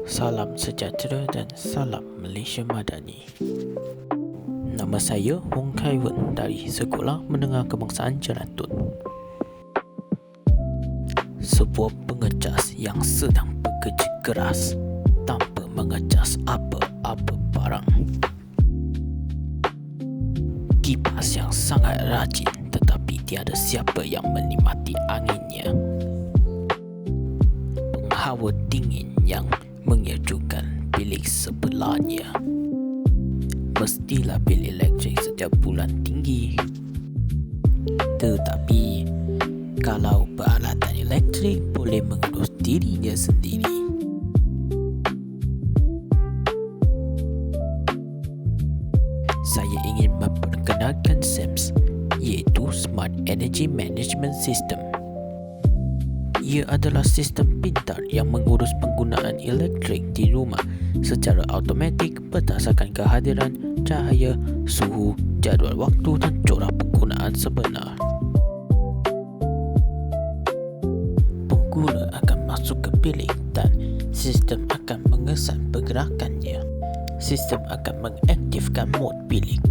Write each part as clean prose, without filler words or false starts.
Salam sejahtera dan salam Malaysia Madani. Nama saya Wong Kai Wen dari Sekolah Menengah Kebangsaan Jeratun. Sebuah pengecas yang sedang bekerja keras tanpa mengecas apa-apa barang. Kipas yang sangat rajin tetapi tiada siapa yang menikmati anginnya. Penghawa dingin yang mengejutkan bilik sebelahnya. Mestilah bil elektrik setiap bulan tinggi. Tetapi kalau peralatan elektrik boleh mengurus dirinya sendiri. Saya ingin memperkenalkan SEMS, iaitu Smart Energy Management System. Ia adalah sistem pintar yang mengurus penggunaan elektrik di rumah secara automatik berdasarkan kehadiran cahaya, suhu, jadual waktu dan corak penggunaan sebenar. Pengguna akan masuk ke bilik dan sistem akan mengesan pergerakannya. Sistem akan mengaktifkan mod bilik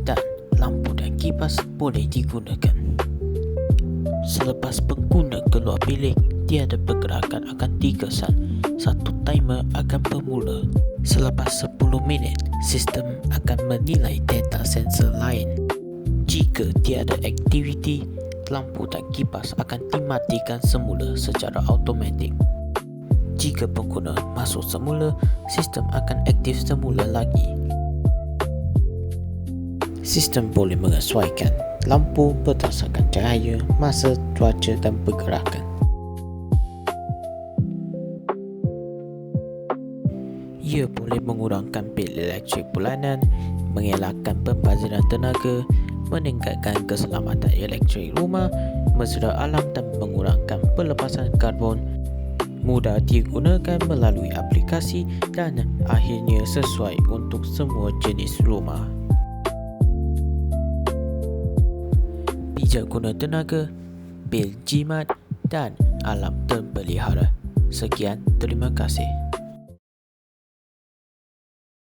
dan lampu dan kipas boleh digunakan. Selepas pengguna keluar bilik, tiada pergerakan akan dikesan. Satu timer akan bermula. Selepas 10 minit, sistem akan menilai data sensor lain. Jika tiada aktiviti, lampu dan kipas akan dimatikan semula secara automatik. Jika pengguna masuk semula, sistem akan aktif semula lagi. Sistem boleh menyesuaikan lampu berdasarkan cahaya, masa, cuaca dan pergerakan. Ia boleh mengurangkan bil elektrik bulanan, mengelakkan pembaziran tenaga, meningkatkan keselamatan elektrik rumah, mesra alam dan mengurangkan pelepasan karbon, mudah digunakan melalui aplikasi dan akhirnya sesuai untuk semua jenis rumah. Bijak guna tenaga, bil jimat dan alam terpelihara. Sekian, terima kasih.